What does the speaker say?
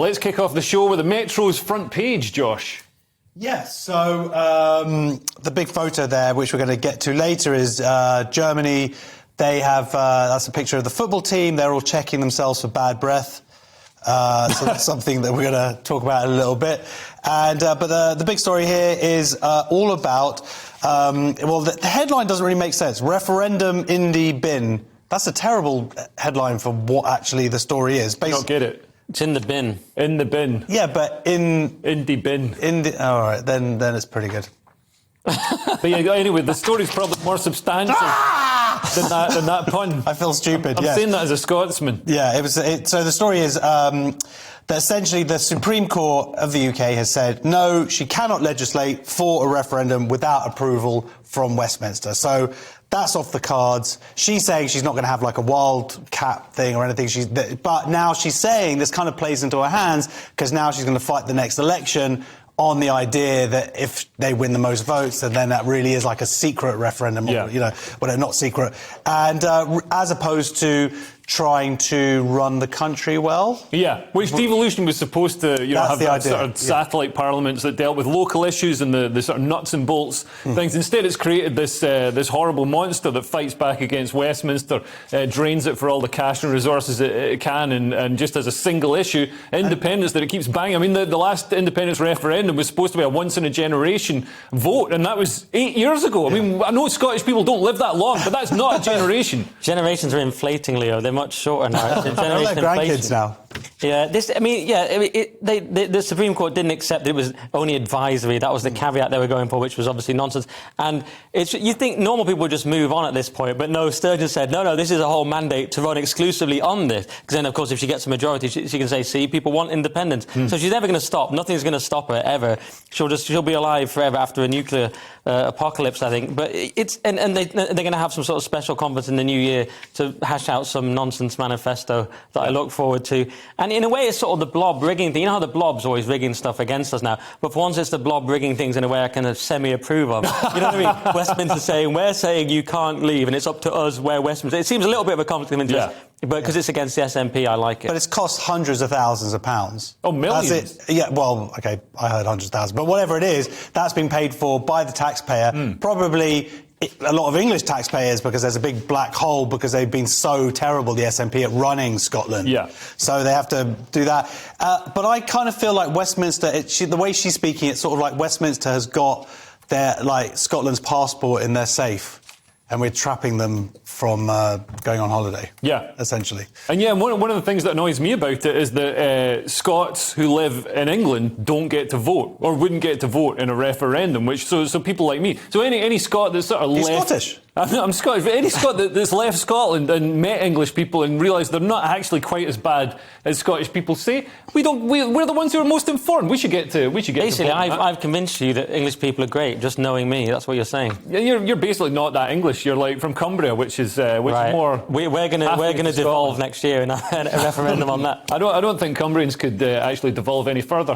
Let's kick off the show with the Metro's front page, Josh. Yes, so the big photo there, which we're going to get to later, is Germany. They have, that's a picture of the football team. They're all checking themselves for bad breath. So that's something that we're going to talk about in a little bit. And but the big story here is all about, the headline doesn't really make sense. Referendum, Indy, bin. That's a terrible headline for what actually the story is. I don't get it. It's in the bin. In the bin. Yeah, but Indy bin. All right, then it's pretty good. But yeah, anyway, the story's probably more substantial than that pun. I feel stupid. I'm saying that as a Scotsman. Yeah, so the story is that essentially the Supreme Court of the UK has said no, she cannot legislate for a referendum without approval from Westminster. So that's off the cards. She's saying she's not going to have like a wildcat thing or anything. But now she's saying this kind of plays into her hands because now she's going to fight the next election on the idea that if they win the most votes, then that really is like a secret referendum, or, not secret. And as opposed to trying to run the country well. Yeah, which devolution was supposed to, have the idea. Sort of satellite parliaments that dealt with local issues and the sort of nuts and bolts things. Instead, it's created this horrible monster that fights back against Westminster, drains it for all the cash and resources it can, and just as a single issue, independence that it keeps banging. I mean, the last independence referendum was supposed to be a once-in-a-generation vote, and that was 8 years ago. I mean, I know Scottish people don't live that long, but that's not a generation. Generations are inflating, Leo. They're much shorter now. It's They're grandkids now. Yeah, the Supreme Court didn't accept it was only advisory. That was the caveat they were going for, which was obviously nonsense. And you think normal people would just move on at this point, but no, Sturgeon said, no, this is a whole mandate to run exclusively on this. Because then, of course, if she gets a majority, she can say, see, people want independence. So she's never going to stop. Nothing's going to stop her, ever. She'll be alive forever after a nuclear apocalypse, I think. But they're going to have some sort of special conference in the new year to hash out some nonsense manifesto that I look forward to. And in a way, it's sort of the blob rigging thing. You know how the blob's always rigging stuff against us now? But for once, it's the blob rigging things in a way I kind of semi-approve of. You know what I mean? Westminster saying, we're saying you can't leave, and it's up to us where Westminster... It seems a little bit of a conflict of interest. Yeah. But because it's against the SNP, I like it. But it's cost hundreds of thousands of pounds. Oh, millions. Yeah, well, OK, I heard hundreds of thousands. But whatever it is, that's been paid for by the taxpayer. Probably a lot of English taxpayers, because there's a big black hole because they've been so terrible, the SNP, at running Scotland. Yeah. So they have to do that. But I kind of feel like Westminster, the way she's speaking, it's sort of like Westminster has got Scotland's passport in their safe. And we're trapping them from going on holiday. Yeah. Essentially. And yeah, one of the things that annoys me about it is that Scots who live in England don't get to vote, or wouldn't get to vote in a referendum, so people like me. So any Scot that's sort of You're left... Scottish? I'm Scottish. Any Scot that's left Scotland and met English people and realised they're not actually quite as bad as Scottish people say, we're the ones who are most informed. We should get to Basically, I've convinced you that English people are great, just knowing me. That's what you're saying. Yeah, you're basically not that English. You're like from Cumbria, which is more. We're going to devolve next year in a referendum on that. I don't think Cumbrians could actually devolve any further.